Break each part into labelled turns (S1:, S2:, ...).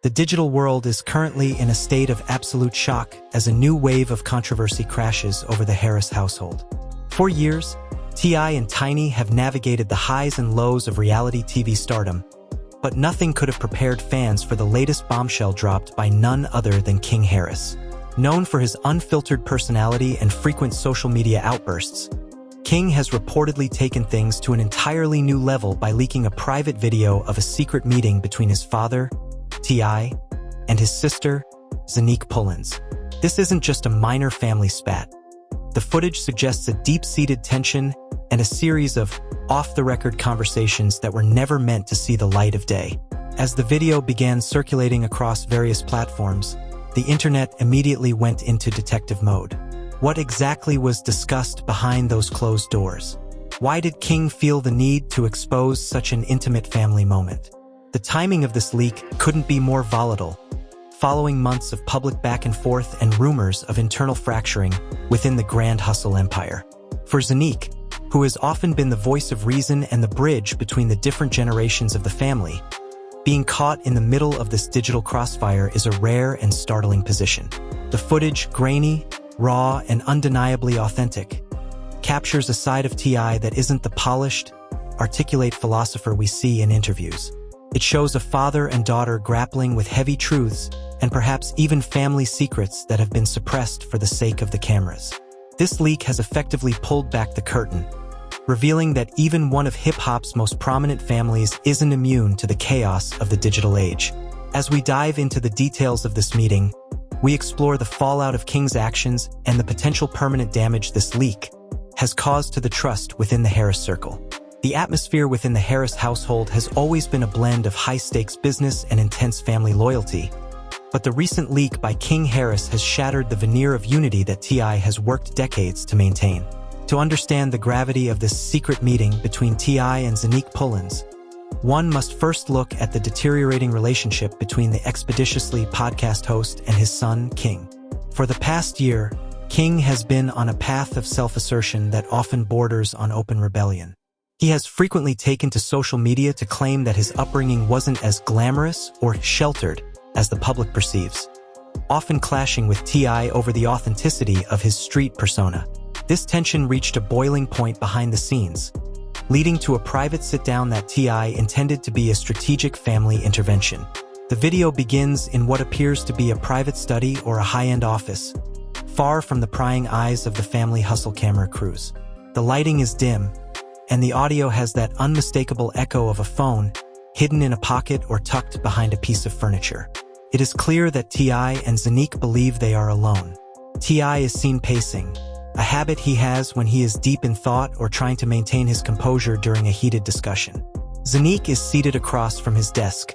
S1: The digital world is currently in a state of absolute shock as a new wave of controversy crashes over the Harris household. For years, T.I. and Tiny have navigated the highs and lows of reality TV stardom, but nothing could have prepared fans for the latest bombshell dropped by none other than King Harris. Known for his unfiltered personality and frequent social media outbursts, King has reportedly taken things to an entirely new level by leaking a private video of a secret meeting between his father, T.I., and his sister, Zonnique Pullins. This isn't just a minor family spat. The footage suggests a deep-seated tension and a series of off-the-record conversations that were never meant to see the light of day. As the video began circulating across various platforms, the internet immediately went into detective mode. What exactly was discussed behind those closed doors? Why did King feel the need to expose such an intimate family moment? The timing of this leak couldn't be more volatile, following months of public back and forth and rumors of internal fracturing within the Grand Hustle empire. For Zonnique, who has often been the voice of reason and the bridge between the different generations of the family, being caught in the middle of this digital crossfire is a rare and startling position. The footage, grainy, raw, and undeniably authentic, captures a side of T.I. that isn't the polished, articulate philosopher we see in interviews. It shows a father and daughter grappling with heavy truths and perhaps even family secrets that have been suppressed for the sake of the cameras. This leak has effectively pulled back the curtain, revealing that even one of hip-hop's most prominent families isn't immune to the chaos of the digital age. As we dive into the details of this meeting, we explore the fallout of King's actions and the potential permanent damage this leak has caused to the trust within the Harris circle. The atmosphere within the Harris household has always been a blend of high-stakes business and intense family loyalty, but the recent leak by King Harris has shattered the veneer of unity that T.I. has worked decades to maintain. To understand the gravity of this secret meeting between T.I. and Zonnique Pullins, one must first look at the deteriorating relationship between the Expeditiously podcast host and his son, King. For the past year, King has been on a path of self-assertion that often borders on open rebellion. He has frequently taken to social media to claim that his upbringing wasn't as glamorous or sheltered as the public perceives, often clashing with T.I. over the authenticity of his street persona. This tension reached a boiling point behind the scenes, leading to a private sit-down that T.I. intended to be a strategic family intervention. The video begins in what appears to be a private study or a high-end office, far from the prying eyes of the family hustle camera crews. The lighting is dim, and the audio has that unmistakable echo of a phone hidden in a pocket or tucked behind a piece of furniture. It is clear that T.I. and Zonnique believe they are alone. T.I. is seen pacing, a habit he has when he is deep in thought or trying to maintain his composure during a heated discussion. Zonnique is seated across from his desk,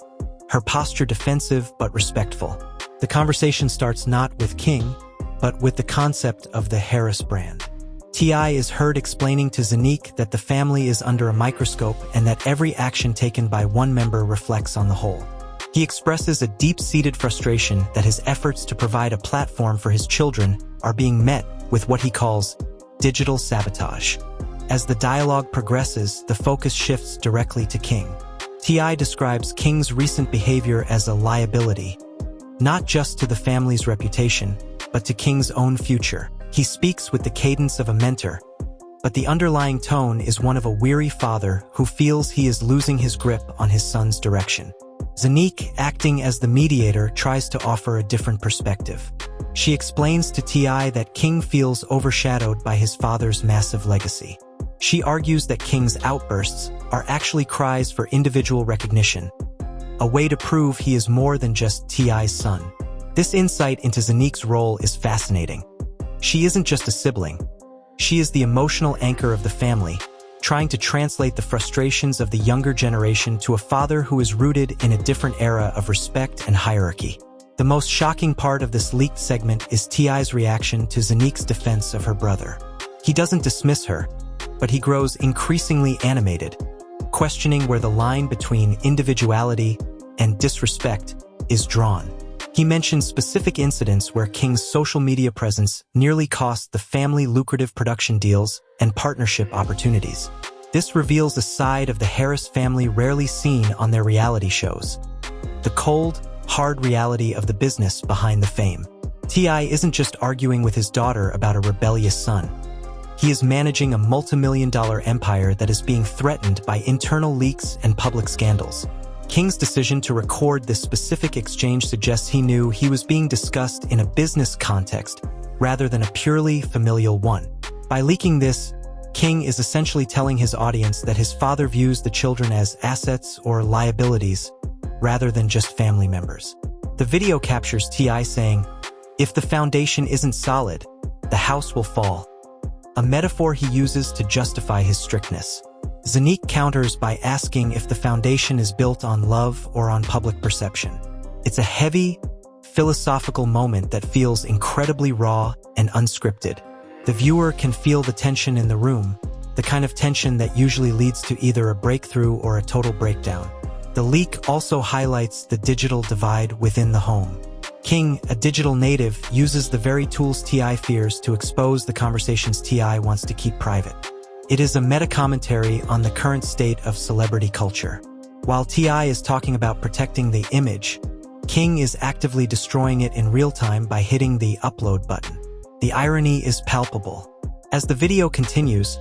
S1: her posture defensive but respectful. The conversation starts not with King, but with the concept of the Harris brand. T.I. is heard explaining to Zonnique that the family is under a microscope and that every action taken by one member reflects on the whole. He expresses a deep-seated frustration that his efforts to provide a platform for his children are being met with what he calls digital sabotage. As the dialogue progresses, the focus shifts directly to King. T.I. describes King's recent behavior as a liability, not just to the family's reputation, but to King's own future. He speaks with the cadence of a mentor, but the underlying tone is one of a weary father who feels he is losing his grip on his son's direction. Zonnique, acting as the mediator, tries to offer a different perspective. She explains to T.I. that King feels overshadowed by his father's massive legacy. She argues that King's outbursts are actually cries for individual recognition, a way to prove he is more than just T.I.'s son. This insight into Zonnique's role is fascinating. She isn't just a sibling. She is the emotional anchor of the family, trying to translate the frustrations of the younger generation to a father who is rooted in a different era of respect and hierarchy. The most shocking part of this leaked segment is T.I.'s reaction to Zonnique's defense of her brother. He doesn't dismiss her, but he grows increasingly animated, questioning where the line between individuality and disrespect is drawn. He mentions specific incidents where King's social media presence nearly cost the family lucrative production deals and partnership opportunities. This reveals a side of the Harris family rarely seen on their reality shows. The cold, hard reality of the business behind the fame. T.I. isn't just arguing with his daughter about a rebellious son. He is managing a multi-million-dollar empire that is being threatened by internal leaks and public scandals. King's decision to record this specific exchange suggests he knew he was being discussed in a business context rather than a purely familial one. By leaking this, King is essentially telling his audience that his father views the children as assets or liabilities rather than just family members. The video captures T.I. saying, "If the foundation isn't solid, the house will fall," a metaphor he uses to justify his strictness. Zonnique counters by asking if the foundation is built on love or on public perception. It's a heavy, philosophical moment that feels incredibly raw and unscripted. The viewer can feel the tension in the room, the kind of tension that usually leads to either a breakthrough or a total breakdown. The leak also highlights the digital divide within the home. King, a digital native, uses the very tools T.I. fears to expose the conversations T.I. wants to keep private. It is a meta-commentary on the current state of celebrity culture. While T.I. is talking about protecting the image, King is actively destroying it in real time by hitting the upload button. The irony is palpable. As the video continues,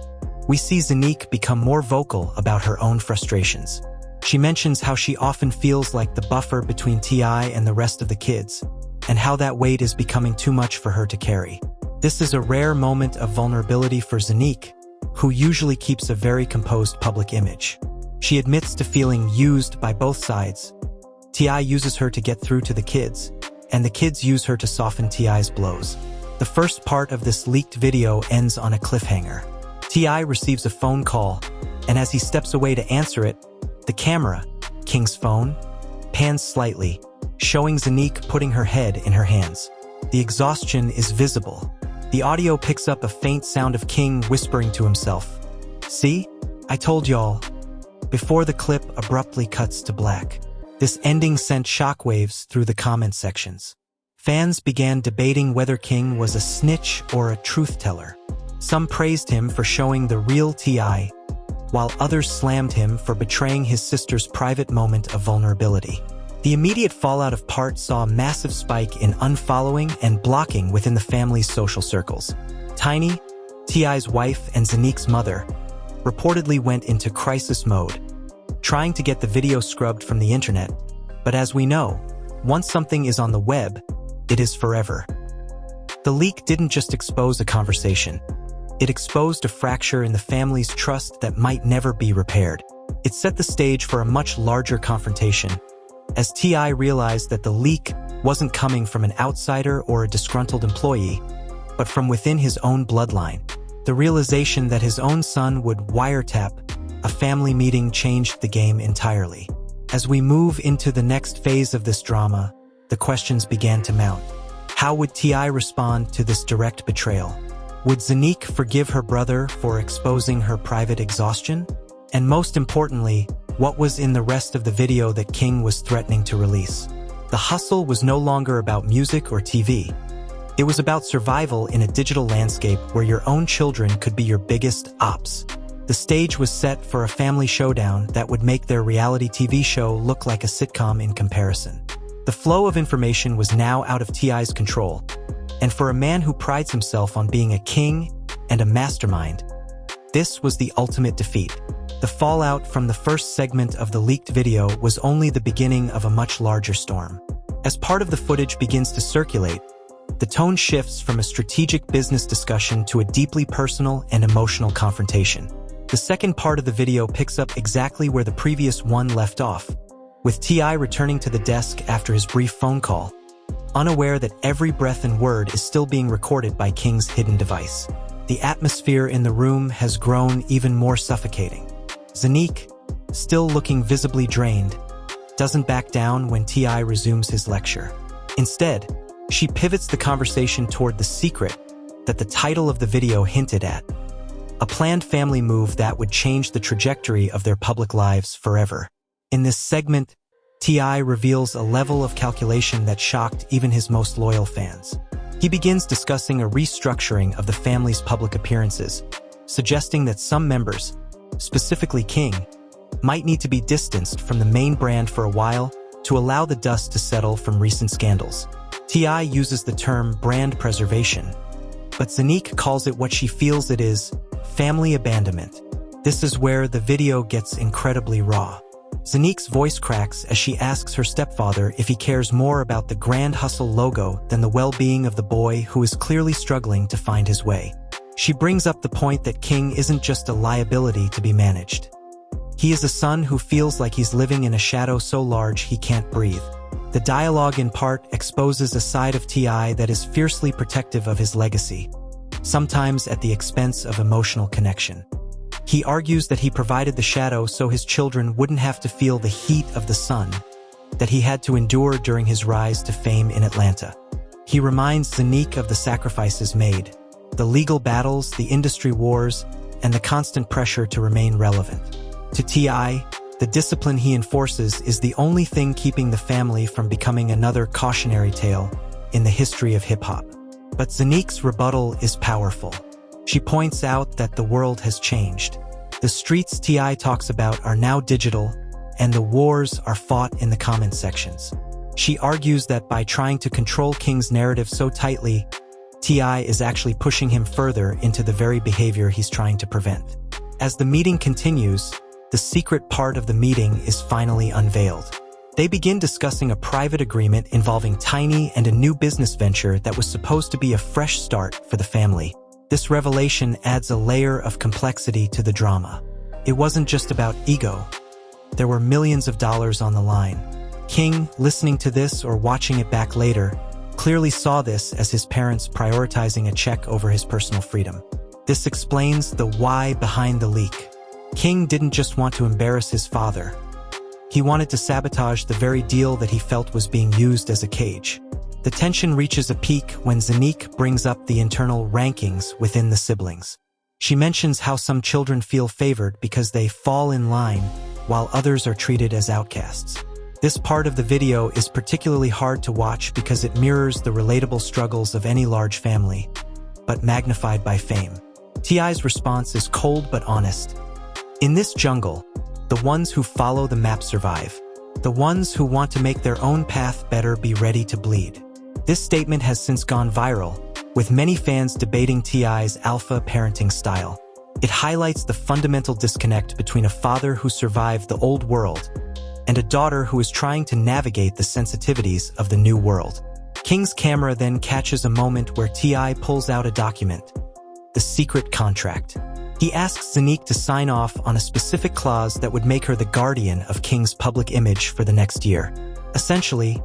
S1: we see Zonnique become more vocal about her own frustrations. She mentions how she often feels like the buffer between T.I. and the rest of the kids, and how that weight is becoming too much for her to carry. This is a rare moment of vulnerability for Zonnique, who usually keeps a very composed public image. She admits to feeling used by both sides. T.I. uses her to get through to the kids, and the kids use her to soften T.I.'s blows. The first part of this leaked video ends on a cliffhanger. T.I. receives a phone call, and as he steps away to answer it, the camera, King's phone, pans slightly, showing Zonnique putting her head in her hands. The exhaustion is visible. The audio picks up a faint sound of King whispering to himself, "See? I told y'all," before the clip abruptly cuts to black. This ending sent shockwaves through the comment sections. Fans began debating whether King was a snitch or a truth-teller. Some praised him for showing the real T.I., while others slammed him for betraying his sister's private moment of vulnerability. The immediate fallout of part saw a massive spike in unfollowing and blocking within the family's social circles. Tiny, T.I.'s wife and Zonnique's mother, reportedly went into crisis mode, trying to get the video scrubbed from the internet. But as we know, once something is on the web, it is forever. The leak didn't just expose a conversation. It exposed a fracture in the family's trust that might never be repaired. It set the stage for a much larger confrontation, as T.I. realized that the leak wasn't coming from an outsider or a disgruntled employee, but from within his own bloodline. The realization that his own son would wiretap a family meeting changed the game entirely. As we move into the next phase of this drama, the questions began to mount. How would T.I. respond to this direct betrayal? Would Zonnique forgive her brother for exposing her private exhaustion? And most importantly, what was in the rest of the video that King was threatening to release? The hustle was no longer about music or TV. It was about survival in a digital landscape where your own children could be your biggest ops. The stage was set for a family showdown that would make their reality TV show look like a sitcom in comparison. The flow of information was now out of T.I.'s control, and for a man who prides himself on being a king and a mastermind, this was the ultimate defeat. The fallout from the first segment of the leaked video was only the beginning of a much larger storm. As part of the footage begins to circulate, the tone shifts from a strategic business discussion to a deeply personal and emotional confrontation. The second part of the video picks up exactly where the previous one left off, with T.I. returning to the desk after his brief phone call, unaware that every breath and word is still being recorded by King's hidden device. The atmosphere in the room has grown even more suffocating. Zonnique, still looking visibly drained, doesn't back down when T.I. resumes his lecture. Instead, she pivots the conversation toward the secret that the title of the video hinted at, a planned family move that would change the trajectory of their public lives forever. In this segment, T.I. reveals a level of calculation that shocked even his most loyal fans. He begins discussing a restructuring of the family's public appearances, suggesting that some members, specifically King, might need to be distanced from the main brand for a while to allow the dust to settle from recent scandals. T.I. uses the term brand preservation, but Zonnique calls it what she feels it is: family abandonment. This is where the video gets incredibly raw. Zonnique's voice cracks as she asks her stepfather if he cares more about the Grand Hustle logo than the well-being of the boy who is clearly struggling to find his way. She brings up the point that King isn't just a liability to be managed. He is a son who feels like he's living in a shadow so large he can't breathe. The dialogue in part exposes a side of T.I. that is fiercely protective of his legacy, sometimes at the expense of emotional connection. He argues that he provided the shadow so his children wouldn't have to feel the heat of the sun that he had to endure during his rise to fame in Atlanta. He reminds Zonnique of the sacrifices made, the legal battles, the industry wars, and the constant pressure to remain relevant. To T.I., the discipline he enforces is the only thing keeping the family from becoming another cautionary tale in the history of hip-hop. But Zonnique's rebuttal is powerful. She points out that the world has changed. The streets T.I. talks about are now digital, and the wars are fought in the comment sections. She argues that by trying to control King's narrative so tightly, T.I. is actually pushing him further into the very behavior he's trying to prevent. As the meeting continues, the secret part of the meeting is finally unveiled. They begin discussing a private agreement involving Tiny and a new business venture that was supposed to be a fresh start for the family. This revelation adds a layer of complexity to the drama. It wasn't just about ego. There were millions of dollars on the line. King, listening to this or watching it back later, clearly saw this as his parents prioritizing a check over his personal freedom. This explains the why behind the leak. King didn't just want to embarrass his father. He wanted to sabotage the very deal that he felt was being used as a cage. The tension reaches a peak when Zonnique brings up the internal rankings within the siblings. She mentions how some children feel favored because they fall in line, while others are treated as outcasts. This part of the video is particularly hard to watch because it mirrors the relatable struggles of any large family, but magnified by fame. T.I.'s response is cold but honest. In this jungle, the ones who follow the map survive. The ones who want to make their own path better be ready to bleed. This statement has since gone viral, with many fans debating T.I.'s alpha parenting style. It highlights the fundamental disconnect between a father who survived the old world and a daughter who is trying to navigate the sensitivities of the new world. King's camera then catches a moment where T.I. pulls out a document, the secret contract. He asks Zonnique to sign off on a specific clause that would make her the guardian of King's public image for the next year. Essentially,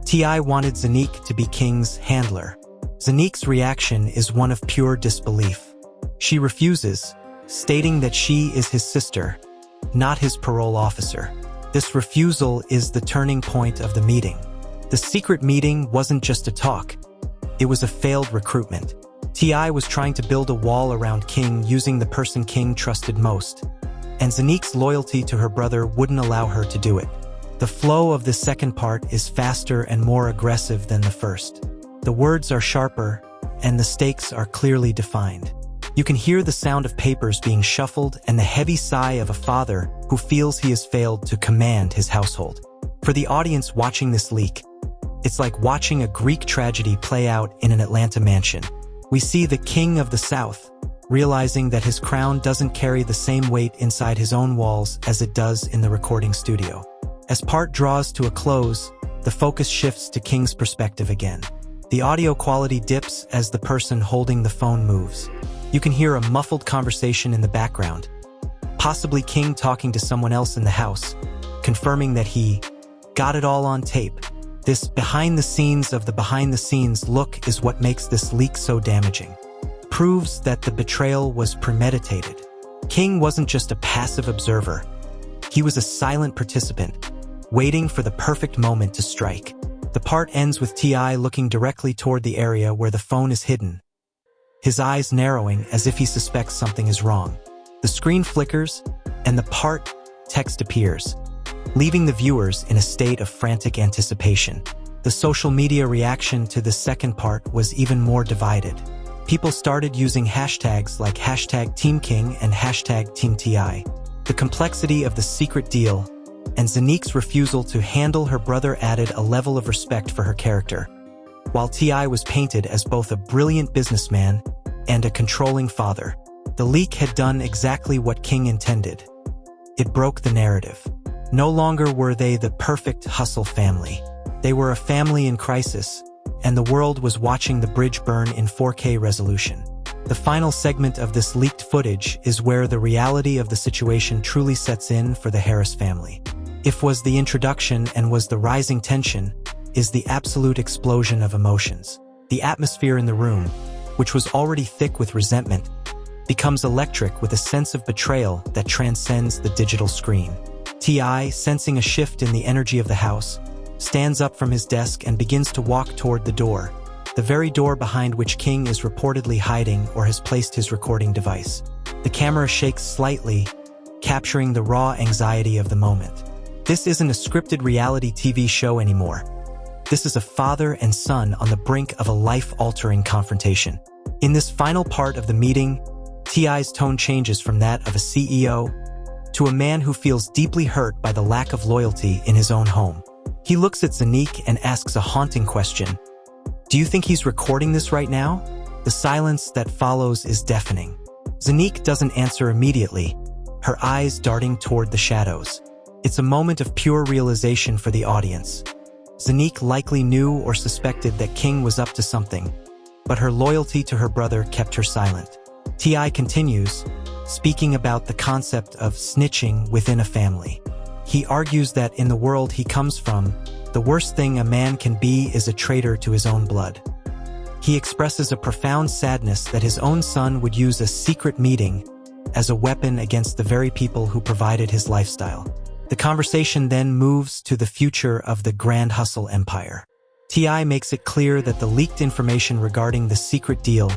S1: T.I. wanted Zonnique to be King's handler. Zonnique's reaction is one of pure disbelief. She refuses, stating that she is his sister, not his parole officer. This refusal is the turning point of the meeting. The secret meeting wasn't just a talk. It was a failed recruitment. T.I. was trying to build a wall around King using the person King trusted most, and Zonnique's loyalty to her brother wouldn't allow her to do it. The flow of the second part is faster and more aggressive than the first. The words are sharper, and the stakes are clearly defined. You can hear the sound of papers being shuffled and the heavy sigh of a father who feels he has failed to command his household. For the audience watching this leak, it's like watching a Greek tragedy play out in an Atlanta mansion. We see the King of the South, realizing that his crown doesn't carry the same weight inside his own walls as it does in the recording studio. As part draws to a close, the focus shifts to King's perspective again. The audio quality dips as the person holding the phone moves. You can hear a muffled conversation in the background, possibly King talking to someone else in the house, confirming that he got it all on tape. This behind-the-scenes of the behind-the-scenes look is what makes this leak so damaging. Proves that the betrayal was premeditated. King wasn't just a passive observer. He was a silent participant, waiting for the perfect moment to strike. The part ends with T.I. looking directly toward the area where the phone is hidden, his eyes narrowing as if he suspects something is wrong. The screen flickers, and the part text appears, leaving the viewers in a state of frantic anticipation. The social media reaction to the second part was even more divided. People started using hashtags like #TeamKing and #TeamTI. The complexity of the secret deal and Zonnique's refusal to handle her brother added a level of respect for her character. While T.I. was painted as both a brilliant businessman and a controlling father, the leak had done exactly what King intended. It broke the narrative. No longer were they the perfect hustle family. They were a family in crisis, and the world was watching the bridge burn in 4K resolution. The final segment of this leaked footage is where the reality of the situation truly sets in for the Harris family. If was the introduction and was the rising tension, is the absolute explosion of emotions. The atmosphere in the room, which was already thick with resentment, becomes electric with a sense of betrayal that transcends the digital screen. T.I., sensing a shift in the energy of the house, stands up from his desk and begins to walk toward the door, the very door behind which King is reportedly hiding or has placed his recording device. The camera shakes slightly, capturing the raw anxiety of the moment. This isn't a scripted reality TV show anymore. This is a father and son on the brink of a life-altering confrontation. In this final part of the meeting, T.I.'s tone changes from that of a CEO to a man who feels deeply hurt by the lack of loyalty in his own home. He looks at Zonnique and asks a haunting question. Do you think he's recording this right now? The silence that follows is deafening. Zonnique doesn't answer immediately, her eyes darting toward the shadows. It's a moment of pure realization for the audience. Zonnique likely knew or suspected that King was up to something, but her loyalty to her brother kept her silent. T.I. continues, speaking about the concept of snitching within a family. He argues that in the world he comes from, the worst thing a man can be is a traitor to his own blood. He expresses a profound sadness that his own son would use a secret meeting as a weapon against the very people who provided his lifestyle. The conversation then moves to the future of the Grand Hustle empire. T.I. makes it clear that the leaked information regarding the secret deal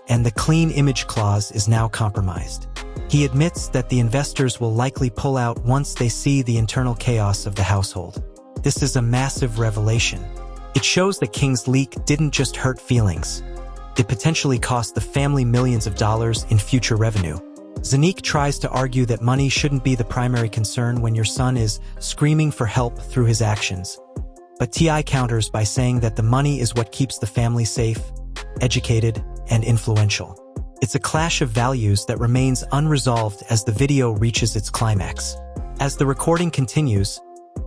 S1: and the clean image clause is now compromised. He admits that the investors will likely pull out once they see the internal chaos of the household. This is a massive revelation. It shows that King's leak didn't just hurt feelings. It potentially cost the family millions of dollars in future revenue. Zonnique tries to argue that money shouldn't be the primary concern when your son is screaming for help through his actions. But T.I. counters by saying that the money is what keeps the family safe, educated, and influential. It's a clash of values that remains unresolved as the video reaches its climax. As the recording continues,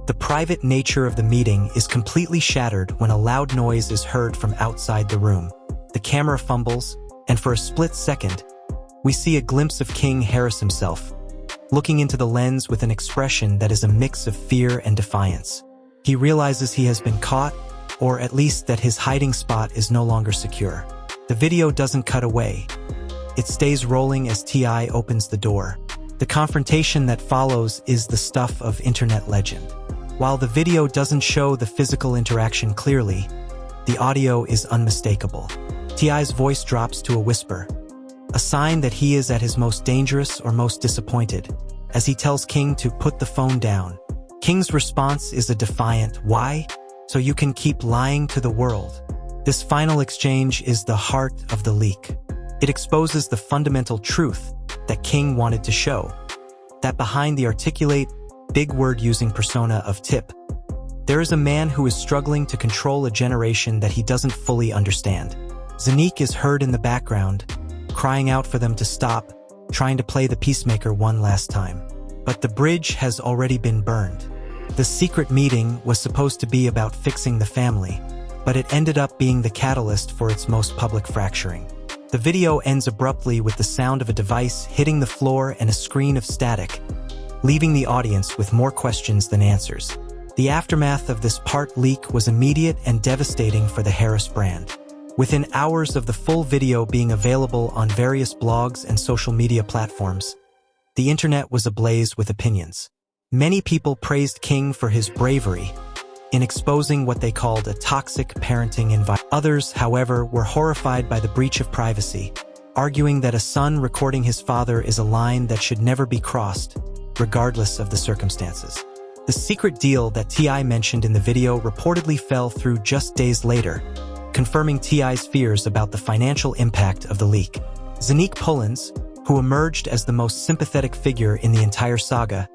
S1: the private nature of the meeting is completely shattered when a loud noise is heard from outside the room. The camera fumbles, and for a split second, we see a glimpse of King Harris himself, looking into the lens with an expression that is a mix of fear and defiance. He realizes he has been caught, or at least that his hiding spot is no longer secure. The video doesn't cut away. It stays rolling as T.I. opens the door. The confrontation that follows is the stuff of internet legend. While the video doesn't show the physical interaction clearly, the audio is unmistakable. T.I.'s voice drops to a whisper, a sign that he is at his most dangerous or most disappointed, as he tells King to put the phone down. King's response is a defiant, "Why? So you can keep lying to the world." This final exchange is the heart of the leak. It exposes the fundamental truth that King wanted to show, that behind the articulate, big word-using persona of Tip, there is a man who is struggling to control a generation that he doesn't fully understand. Zonnique is heard in the background, crying out for them to stop, trying to play the peacemaker one last time. But the bridge has already been burned. The secret meeting was supposed to be about fixing the family, but it ended up being the catalyst for its most public fracturing. The video ends abruptly with the sound of a device hitting the floor and a screen of static, leaving the audience with more questions than answers. The aftermath of this part leak was immediate and devastating for the Harris brand. Within hours of the full video being available on various blogs and social media platforms, the internet was ablaze with opinions. Many people praised King for his bravery in exposing what they called a toxic parenting environment. Others, however, were horrified by the breach of privacy, arguing that a son recording his father is a line that should never be crossed, regardless of the circumstances. The secret deal that T.I. mentioned in the video reportedly fell through just days later, confirming T.I.'s fears about the financial impact of the leak. Zonnique Pullins, who emerged as the most sympathetic figure in the entire saga,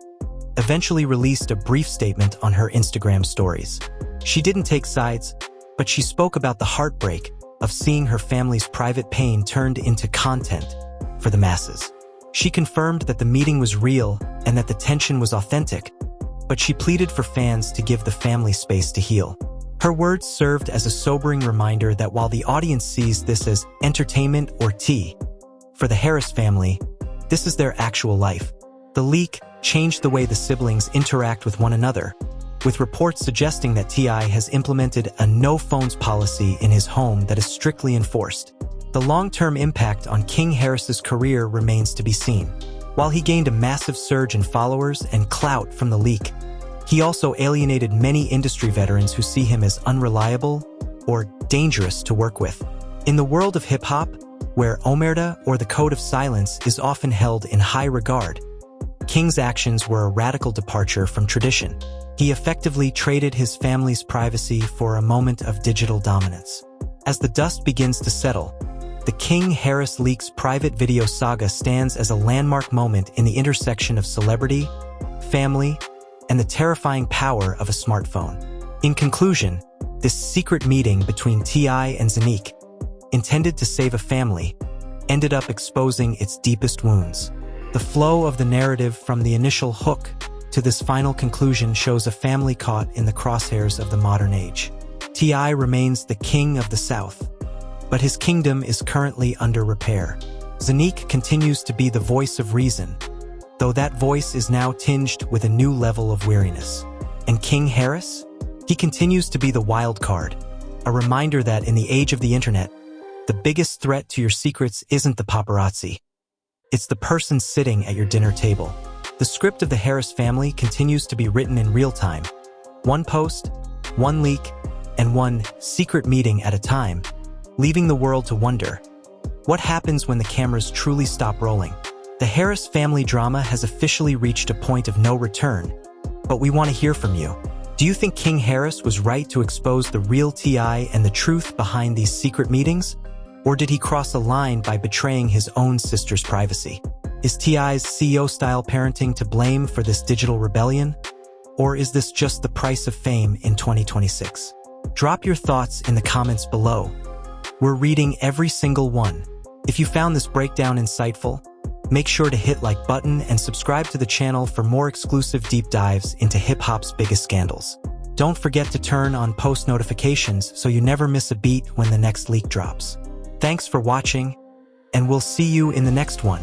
S1: eventually released a brief statement on her Instagram stories. She didn't take sides, but she spoke about the heartbreak of seeing her family's private pain turned into content for the masses. She confirmed that the meeting was real and that the tension was authentic, but she pleaded for fans to give the family space to heal. Her words served as a sobering reminder that while the audience sees this as entertainment or tea, for the Harris family, this is their actual life. The leak changed the way the siblings interact with one another, with reports suggesting that T.I. has implemented a no-phones policy in his home that is strictly enforced. The long-term impact on King Harris's career remains to be seen. While he gained a massive surge in followers and clout from the leak, he also alienated many industry veterans who see him as unreliable or dangerous to work with. In the world of hip-hop, where omerta or the code of silence is often held in high regard, King's actions were a radical departure from tradition. He effectively traded his family's privacy for a moment of digital dominance. As the dust begins to settle, the King-Harris leaks private video saga stands as a landmark moment in the intersection of celebrity, family, and the terrifying power of a smartphone. In conclusion, this secret meeting between T.I. and Zonnique, intended to save a family, ended up exposing its deepest wounds. The flow of the narrative from the initial hook to this final conclusion shows a family caught in the crosshairs of the modern age. T.I. remains the king of the South, but his kingdom is currently under repair. Zonnique continues to be the voice of reason, though that voice is now tinged with a new level of weariness. And King Harris? He continues to be the wild card, a reminder that in the age of the internet, the biggest threat to your secrets isn't the paparazzi. It's the person sitting at your dinner table. The script of the Harris family continues to be written in real time. One post, one leak, and one secret meeting at a time, leaving the world to wonder, what happens when the cameras truly stop rolling? The Harris family drama has officially reached a point of no return, but we want to hear from you. Do you think King Harris was right to expose the real T.I. and the truth behind these secret meetings? Or did he cross a line by betraying his own sister's privacy? Is T.I.'s CEO-style parenting to blame for this digital rebellion? Or is this just the price of fame in 2026? Drop your thoughts in the comments below. We're reading every single one. If you found this breakdown insightful, make sure to hit like button and subscribe to the channel for more exclusive deep dives into hip-hop's biggest scandals. Don't forget to turn on post notifications so you never miss a beat when the next leak drops. Thanks for watching, and we'll see you in the next one.